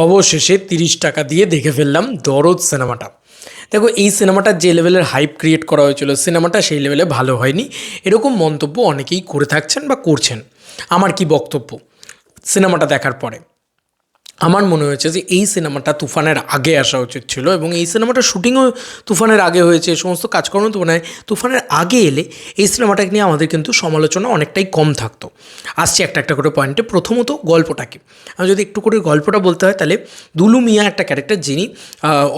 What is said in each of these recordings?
অবশেষে 30 টাকা দিয়ে দেখে ফেললাম দরদ সিনেমাটা। দেখো, এই সিনেমাটার যে লেভেলের হাইপ ক্রিয়েট করা হয়েছিল, সিনেমাটা সেই লেভেলে ভালো হয়নি, এরকম মন্তব্য অনেকেই করে থাকছেন বা করছেন। আমার কি বক্তব্য সিনেমাটা দেখার পরে? আমার মনে হয়েছে যে এই সিনেমাটা তুফানের আগে আসা উচিত ছিল, এবং এই সিনেমাটার শুটিংও তুফানের আগে হয়েছে, সমস্ত কাজকর্ম তুফানের আগে এলে এই সিনেমাটাকে নিয়ে আমাদের কিন্তু সমালোচনা অনেকটাই কম থাকতো। আসছে একটা একটা করে পয়েন্টে। প্রথমত গল্পটাকে আমি যদি একটু করে গল্পটা বলতে হয়, তাহলে দুলু মিয়া একটা ক্যারেক্টার, যিনি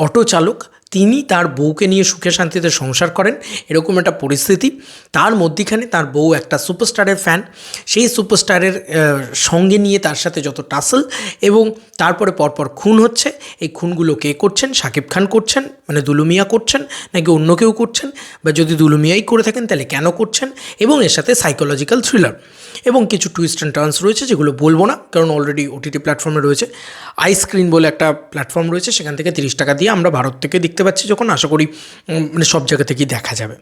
অটো চালক, তিনি তার বউকে নিয়ে সুখে শান্তিতে সংসার করেন, এরকম একটা পরিস্থিতি। তার মধ্যিখানে তার বউ একটা সুপারস্টারের ফ্যান, সেই সুপারস্টারের সঙ্গে নিয়ে তার সাথে যত টাসল, এবং তারপরে পরপর খুন হচ্ছে। এই খুনগুলো কে করছেন? শাকিব খান করছেন, মানে দুলু মিয়া করছেন, নাকি অন্য কেউ করছেন? বা যদি দুলু মিয়াই করে থাকেন তাহলে কেন করছেন? এবং এর সাথে সাইকোলজিক্যাল থ্রিলার এবং কিছু টুইস্ট অ্যান্ড টার্নস রয়েছে, যেগুলো বলবো না, কারণ অলরেডি ওটিটি প্ল্যাটফর্মে রয়েছে। আইস্ক্রিন বলে একটা প্ল্যাটফর্ম রয়েছে, সেখান থেকে 30 টাকা দিয়ে আমরা ভারত থেকে দেখতে পাচ্ছি, যখন আশা করি মানে সব জায়গা থেকেই দেখা যাবে।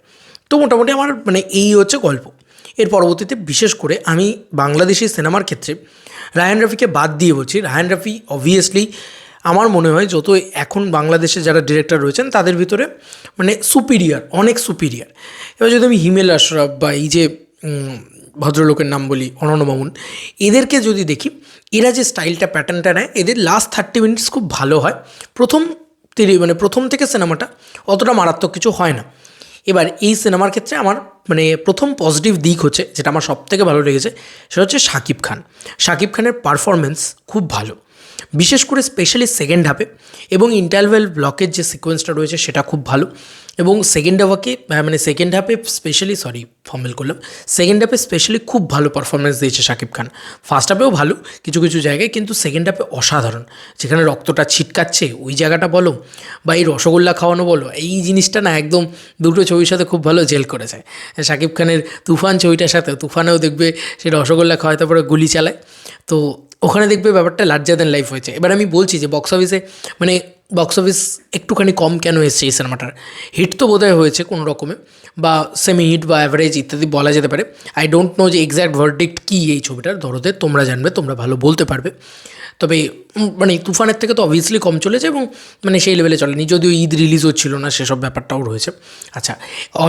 তো মোটামুটি আমার মানে এই হচ্ছে গল্প। এর পরবর্তীতে বিশেষ করে আমি বাংলাদেশি সিনেমার ক্ষেত্রে রায়হান রাফিকে বাদ দিয়ে বলছি। রায়হান রাফি অবভিয়াসলি আমার মনে হয় যত এখন বাংলাদেশে যারা ডিরেক্টর রয়েছেন তাদের ভিতরে মানে সুপিরিয়ার, অনেক সুপিরিয়ার। এবার যদি আমি হিমেল আশরাফ বা এই যে ভদ্রলোকের নাম বলি অনন্য মামুন, এদেরকে যদি দেখি, এরা যে স্টাইলটা প্যাটার্নটা নেয়, এদের লাস্ট 30 মিনিটস খুব ভালো হয়। প্রথম থেকে সিনেমাটা অতটা মারাত্মক কিছু হয় না। এবার এই সিনেমার ক্ষেত্রে আমার মানে প্রথম পজিটিভ দিক হচ্ছে, যেটা আমার সবথেকে ভালো লেগেছে, সেটা হচ্ছে শাকিব খান। শাকিব খানের পারফরমেন্স খুব ভালো, বিশেষ করে স্পেশালি সেকেন্ড হাফে, এবং ইন্টারভেল ব্লকের যে সিকোয়েন্সটা রয়েছে সেটা খুব ভালো। এবং সেকেন্ড হাফে স্পেশালি সেকেন্ড হাফে স্পেশালি খুব ভালো পারফরমেন্স দিয়েছে শাকিব খান। ফার্স্ট হাফেও ভালো কিছু কিছু জায়গায়, কিন্তু সেকেন্ড হাফে অসাধারণ। যেখানে রক্তটা ছিটকাচ্ছে ওই জায়গাটা বলো, বা এই রসগোল্লা খাওয়ানো বলো, এই জিনিসটা না একদম দুটো ছবির সাথে খুব ভালো জেল করেছে। শাকিব খানের তুফান ছবিটার সাথে, তুফানেও দেখবে সে রসগোল্লা খাওয়ায় তারপরে গুলি চালায়, তো ওখানে দেখবে ব্যাপারটা লার্জার দ্যান লাইফ হয়েছে। এবার আমি বলছি যে বক্স অফিস একটুখানি কম কেন এসছে এই সিনেমাটার? হিট তো বোধহয় হয়েছে কোনো রকমে, বা সেমি হিট বা অ্যাভারেজ ইত্যাদি বলা যেতে পারে। আই ডোন্ট নো যে এক্স্যাক্ট ভার্ডিক্ট কী এই ছবিটার দরদের, তোমরা জানবে, তোমরা ভালো বলতে পারবে। তবে মানে তুফানের থেকে তো অবভিয়াসলি কম চলেছে, এবং মানে সেই লেভেলে চলেনি, যদিও ঈদ রিলিজ হচ্ছিল না, সেসব ব্যাপারটাও রয়েছে। আচ্ছা,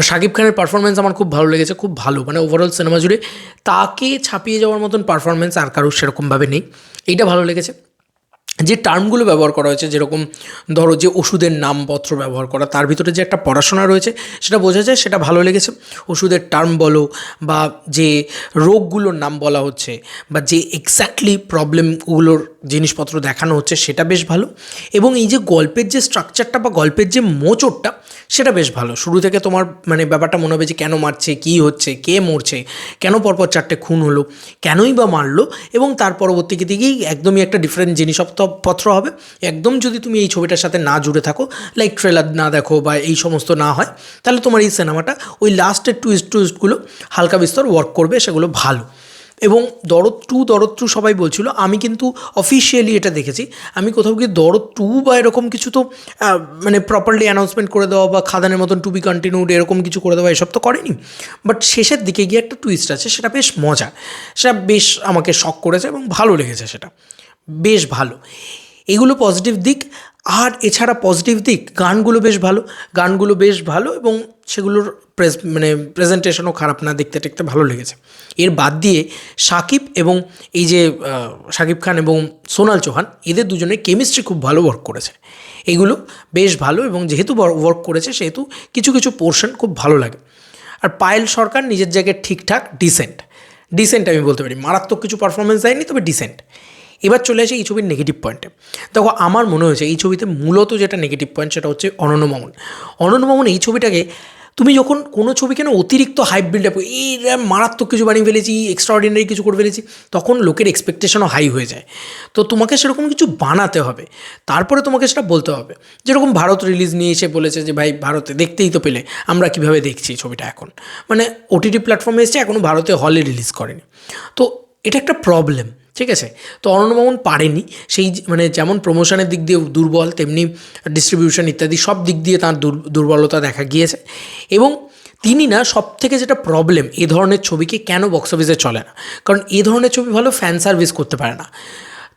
শাকিব খানের পারফরমেন্স আমার খুব ভালো লেগেছে, খুব ভালো, মানে ওভারঅল সিনেমা জুড়ে তাকে ছাপিয়ে যাওয়ার মতন পারফরমেন্স আর কারোর সেরকমভাবে নেই, এইটা ভালো লেগেছে। যে টার্মগুলো ব্যবহার করা হয়েছে, যেরকম ধরো যে ওষুধের নামপত্র ব্যবহার করা, তার ভিতরে যে একটা পড়াশোনা রয়েছে সেটা বোঝা যায়, সেটা ভালো লেগেছে। ওষুধের টার্ম বলো, বা যে রোগগুলোর নাম বলা হচ্ছে, বা যে এক্স্যাক্টলি প্রবলেমগুলোর জিনিসপত্র দেখানো হচ্ছে, সেটা বেশ ভালো। এবং এই যে গল্পের যে স্ট্রাকচারটা বা গল্পের যে মোচড়টা, সেটা বেশ ভালো। শুরু থেকে তোমার মানে ব্যাপারটা মনে হবে যে কেন মারছে, কী হচ্ছে, কে মরছে, কেন পরপর 4টে খুন হলো, কেনই বা মারলো, এবং তার পরবর্তী দিকেই একদমই একটা ডিফারেন্ট জিনিসপত্র হবে। একদম যদি তুমি এই ছবিটার সাথে না জুড়ে থাকো, লাইক ট্রেলার না দেখো বা এই সমস্ত না হয়, তাহলে তোমার এই সিনেমাটা ওই লাস্টের টুইস্টগুলো হালকা বিস্তর ওয়ার্ক করবে, সেগুলো ভালো। এবং দরদ টু সবাই বলছিল, আমি কিন্তু অফিসিয়ালি এটা দেখেছি, আমি কোথাও গিয়ে দরদ টু বা এরকম কিছু তো মানে প্রপারলি অ্যানাউন্সমেন্ট করে দেওয়া বা খাদানের মতন টু বি কন্টিনিউড এরকম কিছু করে দেওয়া, এসব তো করেনি। বাট শেষের দিকে গিয়ে একটা টুইস্ট আছে, সেটা বেশ মজা, সেটা বেশ আমাকে শক করেছে এবং ভালো লেগেছে, সেটা বেশ ভালো। এগুলো পজিটিভ দিক। আর এছাড়া পজিটিভ দিক, গানগুলো বেশ ভালো, এবং সেগুলোর প্রেজেন্টেশনও খারাপ না, দেখতে টেকতে ভালো লেগেছে। এর বাদ দিয়ে শাকিব খান এবং সোনাল চৌহান, এদের দুজনের কেমিস্ট্রি খুব ভালো ওয়ার্ক করেছে, এগুলো বেশ ভালো। এবং যেহেতু ওয়ার্ক করেছে, সেহেতু কিছু কিছু পোর্শন খুব ভালো লাগে। আর পায়েল সরকার নিজের জায়গায় ঠিকঠাক ডিসেন্ট আমি বলতে পারি, মারাত্মক কিছু পারফরমেন্স দেয়নি, তবে ডিসেন্ট। এবার চলে আসে এই ছবির নেগেটিভ পয়েন্টে। দেখো, আমার মনে হয়েছে এই ছবিতে মূলত যেটা নেগেটিভ পয়েন্ট, সেটা হচ্ছে অনন্য মামুন এই ছবিটাকে, তুমি যখন কোনো ছবিকে না অতিরিক্ত হাইপ বিল্ড আপ, এই মারাত্মক কিছু বানিয়ে ফেলেছি, এক্সট্রাঅর্ডিনারি কিছু করে ফেলেছি, তখন লোকের এক্সপেকটেশনও হাই হয়ে যায়। তো তোমাকে সেরকম কিছু বানাতে হবে, তারপরে তোমাকে সেটা বলতে হবে। যেরকম ভারত রিলিজ নিয়ে এসে বলেছে যে ভাই, ভারতে দেখতেই তো পেলে আমরা কীভাবে দেখছি ছবিটা, এখন মানে ওটিটি প্ল্যাটফর্মে এসেছে, এখনও ভারতে হলে রিলিজ করেনি। তো এটা একটা প্রবলেম, ঠিক আছে? তো অনন্য মামুন পারেনি, সেই মানে যেমন প্রমোশনের দিক দিয়ে দুর্বল, তেমনি ডিস্ট্রিবিউশন ইত্যাদি সব দিক দিয়ে তার দুর্বলতা দেখা গিয়েছে। এবং তিনি না, সবথেকে যেটা প্রবলেম, এ ধরনের ছবিকে কেন বক্স অফিসে চলে না, কারণ এ ধরনের ছবি ভালো ফ্যান সার্ভিস করতে পারে না।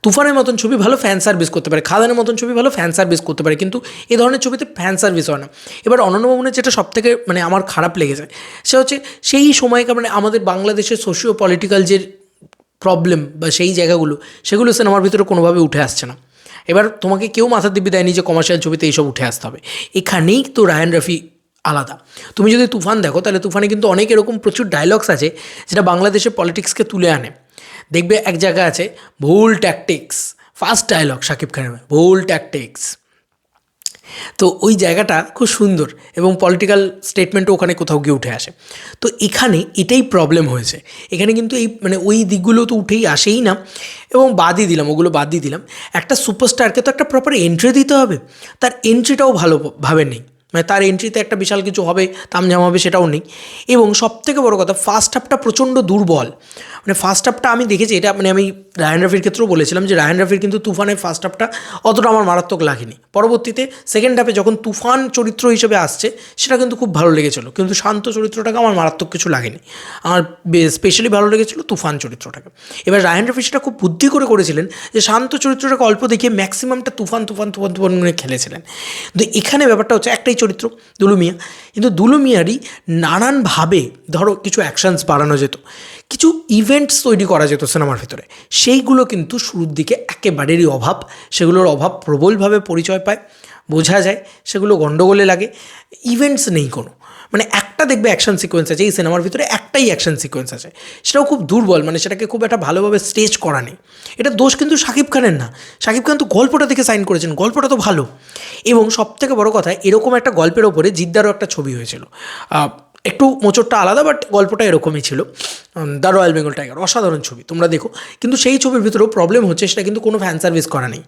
তুফানের মতন ছবি ভালো ফ্যান সার্ভিস করতে পারে, খাদানের মতন ছবি ভালো ফ্যান সার্ভিস করতে পারে, কিন্তু এ ধরনের ছবিতে ফ্যান সার্ভিস হয় না। এবার অনন্য ভবনের যেটা সবথেকে মানে আমার খারাপ লেগেছে সে হচ্ছে সেই সময়কার মানে আমাদের বাংলাদেশের সোশিও পলিটিক্যাল যে প্রবলেম বা সেই জায়গাগুলো, সেগুলো সিনেমার ভিতরে কোনোভাবে উঠে আসছে না। এবার তোমাকে কেউ মাথা দিব্যি দেয়নি যে কমার্শিয়াল ছবিতে এইসব উঠে আসতে হবে। এখানেই তো রায়ান রফি আলাদা। তুমি যদি তুফান দেখো তাহলে তুফানে কিন্তু অনেক এরকম প্রচুর ডায়লগস আছে যেটা বাংলাদেশের পলিটিক্সকে তুলে আনে। দেখবে এক জায়গা আছে ভুল ট্যাকটিক্স, ফার্স্ট ডায়লগ শাকিব খানের, ভুল ট্যাকটিক্স। তো ওই জায়গাটা খুব সুন্দর এবং পলিটিক্যাল স্টেটমেন্টও ওখানে কোথাও গিয়ে উঠে আসে। তো এখানে এটাই প্রবলেম হয়েছে, এখানে কিন্তু এই মানে ওই দিকগুলো তো উঠেই আসেই না। এবং বাদই দিলাম, ওগুলো বাদ দিয়ে দিলাম। একটা সুপারস্টারকে তো একটা প্রপার এন্ট্রি দিতে হবে, তার এন্ট্রিটাও ভালোভাবে নেই। মানে তার এন্ট্রিতে একটা বিশাল কিছু হবে, তামঝাম হবে, সেটাও নেই। এবং সবথেকে বড় কথা, ফার্স্ট হাফটা প্রচণ্ড দুর্বল। মানে ফার্স্ট হাফটা আমি দেখেছি, এটা মানে আমি রায়ান রফির ক্ষেত্রেও বলেছিলাম যে রায়ান রফির কিন্তু তুফানের ফার্স্ট হাফটা অতটা আমার মারাত্মক লাগেনি। পরবর্তীতে সেকেন্ড হাফে যখন তুফান চরিত্র হিসেবে আসছে সেটা কিন্তু খুব ভালো লেগেছিলো, কিন্তু শান্ত চরিত্রটাকে আমার মারাত্মক কিছু লাগেনি। আমার স্পেশালি ভালো লেগেছিলো তুফান চরিত্রটাকে। এবার রায়ান রফি সেটা খুব বুদ্ধি করে করেছিলেন যে শান্ত চরিত্রটাকে অল্প দেখিয়ে ম্যাক্সিমামটা তুফান তুফান তুফান তুফান করে খেলেছিলেন। কিন্তু এখানে ব্যাপারটা হচ্ছে একটাই চরিত্র দুলু মিয়া, কিন্তু দুলু মিয়ারই নানানভাবে ধরো কিছু অ্যাকশানস বাড়ানো যেত, কিছু ইভেন্টস তৈরি করা যেত সিনেমার ভিতরে, সেইগুলো কিন্তু শুরুর দিকে একেবারেরই অভাব। সেগুলোর অভাব প্রবলভাবে পরিচয় পায়, বোঝা যায়, সেগুলো গণ্ডগোলে লাগে। ইভেন্টস নেই কোনো, মানে একটা দেখবে অ্যাকশন সিকোয়েন্স আছে এই সিনেমার ভিতরে, একটাই অ্যাকশন সিকোয়েন্স আছে, সেটাও খুব দুর্বল, মানে সেটাকে খুব একটা ভালোভাবে স্টেজ করা নেই। এটা দোষ কিন্তু শাকিব খানের না, শাকিব খান তো গল্পটা দেখে সাইন করেছেন, গল্পটা তো ভালো। এবং সবথেকে বড় কথা, এরকম একটা গল্পের ওপরে জিদ্দারও একটা ছবি হয়েছিল, একটু মোচরটা আলাদা, বাট গল্পটা এরকমই ছিল, দ্য রয়্যাল বেঙ্গল টাইগার, অসাধারণ ছবি, তোমরা দেখো। কিন্তু সেই ছবির ভিতরেও প্রবলেম হচ্ছে সেটা কিন্তু কোনো ফ্যান সার্ভিস করা নেই,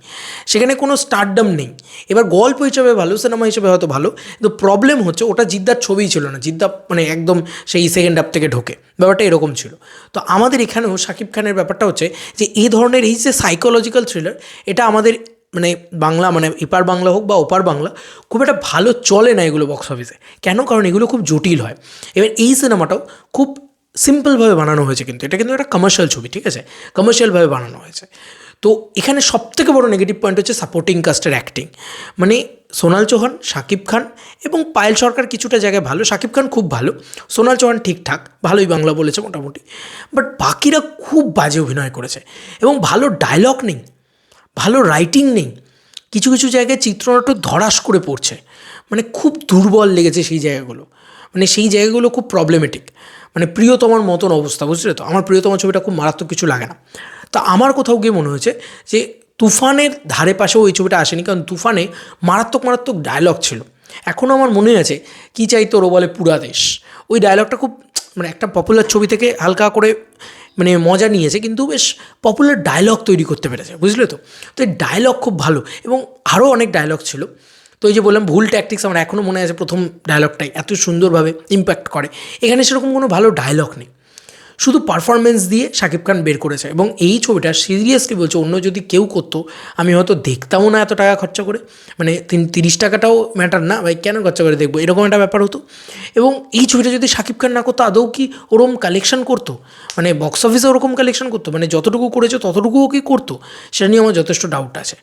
সেখানে কোনো স্টারডম নেই। এবার গল্প হিসেবে ভালো, সিনেমা হিসেবে হয়তো ভালো, কিন্তু প্রবলেম হচ্ছে ওটা জিদ্দার ছবিই ছিল না, জিদ্দা মানে একদম সেই সেকেন্ড হাফ থেকে ঢোকে, ব্যাপারটা এরকম ছিল। তো আমাদের এখানেও শাকিব খানের ব্যাপারটা হচ্ছে যে এই ধরনের এই যে সাইকোলজিক্যাল থ্রিলার, এটা আমাদের মানে বাংলা মানে এপার বাংলা হোক বা ওপার বাংলা খুব একটা ভালো চলে না এগুলো বক্স অফিসে। কেন? কারণ এগুলো খুব জটিল হয়। এবার এই সিনেমাটাও খুব সিম্পলভাবে বানানো হয়েছে, কিন্তু এটা কিন্তু একটা কমার্শিয়াল ছবি, ঠিক আছে, কমার্শিয়ালভাবে বানানো হয়েছে। তো এখানে সবথেকে বড় নেগেটিভ পয়েন্ট হচ্ছে সাপোর্টিং কাস্টের অ্যাক্টিং। মানে সোনাল চৌহান, শাকিব খান এবং পায়েল সরকার কিছুটা জায়গায় ভালো, শাকিব খান খুব ভালো, সোনাল চৌহান ঠিকঠাক ভালোই বাংলা বলেছে মোটামুটি, বাট বাকিরা খুব বাজে অভিনয় করেছে। এবং ভালো ডায়লগ নেই, ভালো রাইটিং নেই, কিছু কিছু জায়গায় চিত্রনাট্য ধরাস করে পড়ছে, মানে খুব দুর্বল লেগেছে সেই জায়গাগুলো, মানে সেই জায়গাগুলো খুব প্রবলেমেটিক। মানে প্রিয়তমার মতন অবস্থা, বুঝলে তো, আমার প্রিয়তমা ছবিটা খুব মারাত্মক কিছু লাগে না। তা আমার কোথাও গিয়ে মনে হয়েছে যে তুফানের ধারে পাশেও ওই ছবিটা আসেনি, কারণ তুফানে মারাত্মক মারাত্মক ডায়লগ ছিল। এখনও আমার মনে আছে, কী চাই তোর বলে পুরা দেশ, ওই ডায়লগটা খুব মানে একটা পপুলার ছবি থেকে হালকা করে মানে মজা নিয়েছে, কিন্তু বেশ পপুলার ডায়লগ তৈরি করতে পেরেছে, বুঝলে তো। তো এই ডায়লগ খুব ভালো, এবং আরও অনেক ডায়লগ ছিল। তো এই যে বললাম ভুল ট্যাকটিক্স, আমার এখনও মনে আছে প্রথম ডায়লগটাই এত সুন্দরভাবে ইম্প্যাক্ট করে। এখানে সেরকম কোনো ভালো ডায়লগ নেই, শুধু পারফরমেন্স দিয়ে শাকিব খান বের করেছে। এবং এই ছবিটা সিরিয়াসলি বলছে, অন্য যদি কেউ করতো আমি হয়তো দেখতামও না এত টাকা খরচা করে, মানে 30 টাকাটাও ম্যাটার না ভাই, কেন খরচা করে দেখবো, এরকম একটা ব্যাপার হতো। এবং এই ছবিটা যদি শাকিব খান না করতো, আদৌ কি ওরকম কালেকশন করতো, মানে বক্স অফিসে ওরকম কালেকশন করতো, মানে যতটুকু করেছে ততটুকুও কি করতো, সেটা নিয়ে আমার যথেষ্ট ডাউট আছে।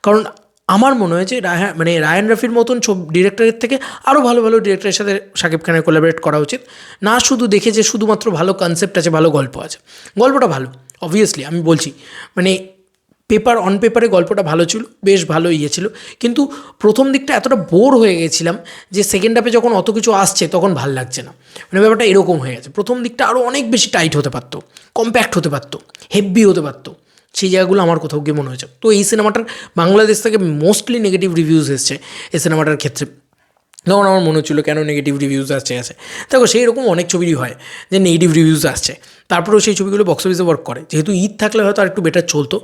কারণ আমার মনে হয় যে রায়ান রফির মতন ডিরেক্টরের থেকে আরও ভালো ভালো ডিরেক্টরের সাথে শাকিব খানের কোলাবরেট করা উচিত। না শুধু দেখে যে শুধুমাত্র ভালো কনসেপ্ট আছে, ভালো গল্প আছে, গল্পটা ভালো অবভিয়াসলি আমি বলছি, মানে অন পেপারে গল্পটা ভালো ছিল, বেশ ভালো ছিল, কিন্তু প্রথম দিকটা এতটা বোর হয়ে গেছিলাম যে সেকেন্ড হাফে যখন অত কিছু আসছে তখন ভাল লাগছে না, মানে ব্যাপারটা এরকম হয়ে গেছে। প্রথম দিকটা আরও অনেক বেশি টাইট হতে পারতো, কম্প্যাক্ট হতে পারতো, হেভি হতে পারতো, সেই জায়গাগুলো আমার কোথাও গিয়ে মনে হয়েছে। তো এই সিনেমাটার বাংলাদেশ থেকে মোস্টলি নেগেটিভ রিভিউজ এসছে এই সিনেমাটার ক্ষেত্রে, তখন আমার মনে হচ্ছিলো কেন নেগেটিভ রিভিউজ আসছে। দেখো সেই রকম অনেক ছবিরই হয় যে নেগেটিভ রিভিউজ আসছে, তারপরেও সেই ছবিগুলো বক্স অফিসে ওয়ার্ক করে, যেহেতু ঈদ থাকলে হয়তো আর একটু বেটার চলতো।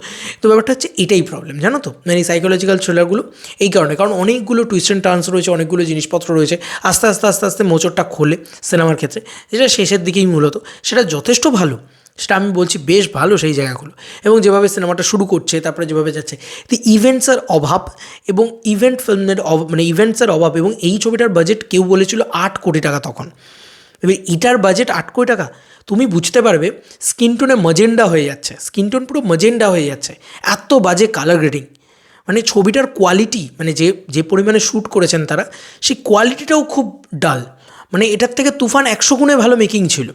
তো ব্যাপারটা হচ্ছে এটাই প্রবলেম, জানো তো, মানে এই সাইকোলজিক্যাল থ্রিলারগুলো এই কারণ অনেকগুলো টুইস্ট অ্যান্ড টার্নস রয়েছে, অনেকগুলো জিনিসপত্র রয়েছে, আস্তে আস্তে আস্তে আস্তে মোচরটা খোলে সিনেমার ক্ষেত্রে, যেটা শেষের দিকেই মূলত, সেটা যথেষ্ট ভালো, সেটা আমি বলছি বেশ ভালো সেই জায়গাগুলো। এবং যেভাবে সিনেমাটা শুরু করছে তারপরে যেভাবে যাচ্ছে, তো ইভেন্টসের অভাব এবং ইভেন্টসের অভাব, এবং এই ছবিটার বাজেট কেউ বলেছিল 8 কোটি টাকা তখন, এবার এটার বাজেট 8 কোটি টাকা। তুমি বুঝতে পারবে স্কিন টোনে মজেন্ডা হয়ে যাচ্ছে, স্কিন টোন পুরো মজেন্ডা হয়ে যাচ্ছে, এত বাজে কালার গ্রেডিং। মানে ছবিটার কোয়ালিটি, মানে যে যে পরিমাণে শ্যুট করেছেন তারা, সেই কোয়ালিটিটাও খুব ডাল। মানে এটার থেকে তুফান 100 গুণে ভালো মেকিং ছিল,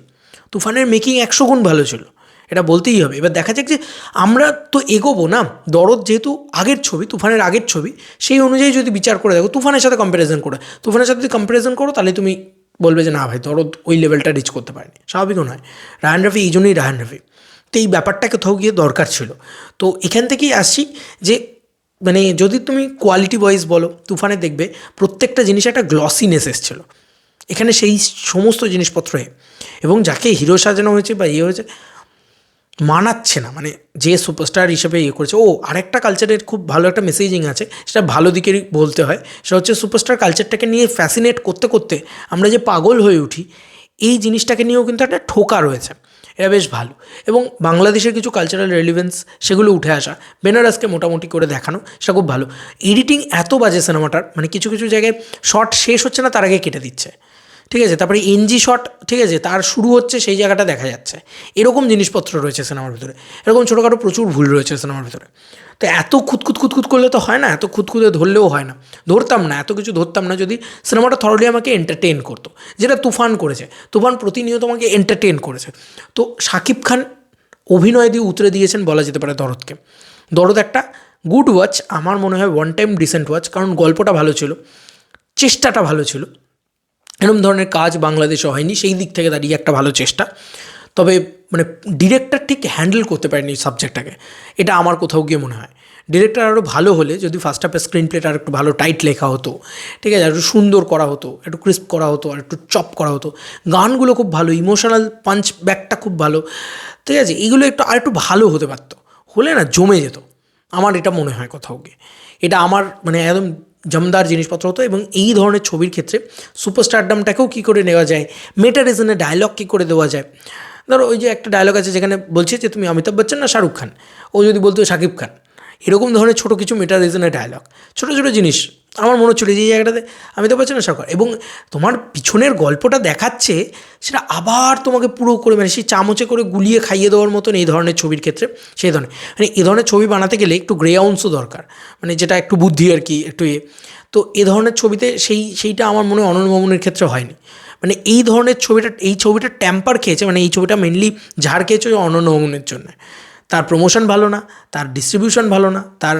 তুফানের মেকিং 100 গুণ ভালো ছিল, এটা বলতেই হবে। এবার দেখা যাক যে আমরা তো এগোবো না, দরদ যেহেতু আগের ছবি, তুফানের আগের ছবি, সেই অনুযায়ী যদি বিচার করে দেখো, তুফানের সাথে কম্প্যারিজন করে, তুফানের সাথে যদি কম্প্যারিজন করো তাহলে তুমি বলবে যে না ভাই দরদ ওই লেভেলটা রিচ করতে পারেনি, স্বাভাবিকও নয়। রায়ান রাফি এই জন্যই রায়ান রাফি, তো এই ব্যাপারটা কোথাও গিয়ে দরকার ছিল। তো এখান থেকেই আসছি যে মানে যদি তুমি কোয়ালিটি ওয়াইজ বলো, তুফানে দেখবে প্রত্যেকটা জিনিসে একটা গ্লসিনেস এসেছিলো, এখানে সেই সমস্ত জিনিসপত্রে, এবং যাকে হিরো সাজানো হয়েছে বা ইয়ে হয়েছে মানাচ্ছে না, মানে যে সুপারস্টার হিসেবে ইয়ে করেছে। ও আরেকটা কালচারের খুব ভালো একটা মেসেজিং আছে, সেটা ভালো দিকেরই বলতে হয়, সেটা হচ্ছে সুপারস্টার কালচারটাকে নিয়ে ফ্যাসিনেট করতে করতে আমরা যে পাগল হয়ে উঠি, এই জিনিসটাকে নিয়েও কিন্তু একটা ঠোকা রয়েছে, এটা বেশ ভালো। এবং বাংলাদেশের কিছু কালচারাল রেলিভেন্স সেগুলো উঠে আসা, বেনারসকে মোটামুটি করে দেখানো, সেটা খুব ভালো। এডিটিং এত বাজে সিনেমাটার, মানে কিছু কিছু জায়গায় শর্ট শেষ হচ্ছে না তার আগে কেটে দিচ্ছে, ঠিক আছে, তারপরে এনজি শট, ঠিক আছে, তার শুরু হচ্ছে সেই জায়গাটা দেখা যাচ্ছে, এরকম জিনিসপত্র রয়েছে সিনেমার ভিতরে, এরকম ছোটোখাটো প্রচুর ভুল রয়েছে সিনেমার ভিতরে। তো এত খুঁতখুত করলে তো হয় না, এত খুঁতখুঁতে ধরলেও হয় না, ধরতাম না, এত কিছু ধরতাম না যদি সিনেমাটা থরলি আমাকে এন্টারটেন করতো, যেটা তুফান করেছে। তুফান প্রতিনিয়ত আমাকে এন্টারটেন করেছে। তো শাকিব খান অভিনয় দিয়ে উতরে দিয়েছেন বলা যেতে পারে দরদকে। দরদ একটা গুড ওয়াচ, আমার মনে হয় ওয়ান টাইম ডিসেন্ট ওয়াচ, কারণ গল্পটা ভালো ছিল, চেষ্টাটা ভালো ছিল, এরকম ধরনের কাজ বাংলাদেশে হয়নি, সেই দিক থেকে দাঁড়িয়ে একটা ভালো চেষ্টা। তবে মানে ডিরেক্টর ঠিক হ্যান্ডেল করতে পারেনি সাবজেক্টটাকে, এটা আমার কোথাও গিয়ে মনে হয়। ডিরেক্টর আরও ভালো হলে, যদি ফার্স্ট হাফে স্ক্রিন প্লেটা আর একটু ভালো টাইট লেখা হতো, ঠিক আছে, একটু সুন্দর করা হতো, একটু ক্রিস্প করা হতো, আর একটু চপ করা হতো, গানগুলো খুব ভালো, ইমোশনাল পাঞ্চ ব্যাকটা খুব ভালো, ঠিক আছে, এগুলো একটু আর একটু ভালো হতে পারতো, হলে না জমে যেত, আমার এটা মনে হয় কোথাও গিয়ে। এটা আমার মানে একদম জমদার জিনিসপত্র হতো। এবং এই ধরনের ছবির ক্ষেত্রে সুপারস্টারডামটাকেও কী করে নেওয়া যায়, মেটা রিজনে ডায়লগ কী করে দেওয়া যায়। ধরো ওই যে একটা ডায়লগ আছে যেখানে বলছে যে তুমি অমিতাভ বচ্চন না শাহরুখ খান, ও যদি বলতো শাকিব খান, এরকম ধরনের ছোটো কিছু মেটা রিজনের ডায়লগ, ছোটো ছোটো জিনিস আমার মনে হচ্ছিলো যে এই জায়গাটাতে অমিতাভ বচ্চন না শাহরুখ খান, এবং তোমার পিছনের গল্পটা দেখাচ্ছে সেটা আবার তোমাকে পুরো করে মানে সেই চামচে করে গুলিয়ে খাইয়ে দেওয়ার মতন এই ধরনের ছবির ক্ষেত্রে, সেই ধরনের মানে এ ধরনের ছবি বানাতে গেলে একটু গ্রে আউন্সও দরকার, মানে যেটা একটু বুদ্ধি আর কি, একটু তো এ ধরনের ছবিতে সেইটা আমার মনে হয় অনন্য মামুনের ক্ষেত্রে হয়নি। মানে এই ধরনের ছবিটা ট্যাম্পার খেয়েছে, মানে এই ছবিটা মেনলি ঝাড় খেয়েছে অনন্য মামুনের জন্য। তার প্রমোশন ভালো না, তার ডিস্ট্রিবিউশন ভালো না, তার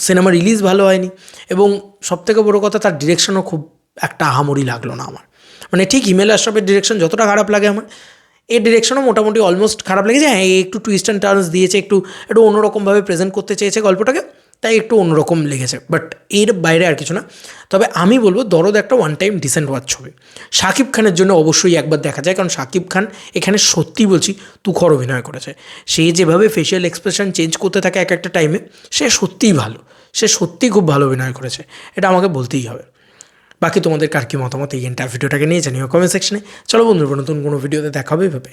সিনেমা রিলিজ ভালো হয়নি, এবং সবথেকে বড়ো কথা তার ডিরেকশনও খুব একটা আহামরি লাগলো না আমার। মানে ঠিক হিমেল আশরাফের ডিরেকশন যতটা খারাপ লাগে আমার, এর ডিরেকশনও মোটামুটি অলমোস্ট খারাপ লেগেছে। হ্যাঁ, একটু টুইস্ট অ্যান্ড টার্নস দিয়েছে, একটু অন্যরকমভাবে প্রেজেন্ট করতে চেয়েছে গল্পটাকে, তাই একটু অন্যরকম লেগেছে, বাট এর বাইরে আর কিছু না। তবে আমি বলবো দরদ একটা ওয়ান টাইম ডিসেন্ট ওয়াচ ছবি। শাকিব খানের জন্য অবশ্যই একবার দেখা যায়, কারণ শাকিব খান এখানে সত্যি বলছি তুখর অভিনয় করেছে। সে যেভাবে ফেশিয়াল এক্সপ্রেশন চেঞ্জ করতে থাকে এক একটা টাইমে, সে সত্যিই ভালো, সে সত্যিই খুব ভালো অভিনয় করেছে, এটা আমাকে বলতেই হবে। বাকি তোমাদের কার কী মতামত এই এন্টার ভিডিওটাকে নিয়ে জানিও কমেন্ট সেকশনে। চলো বন্ধুরা, নতুন কোনো ভিডিওতে দেখা হবে, ভাবে।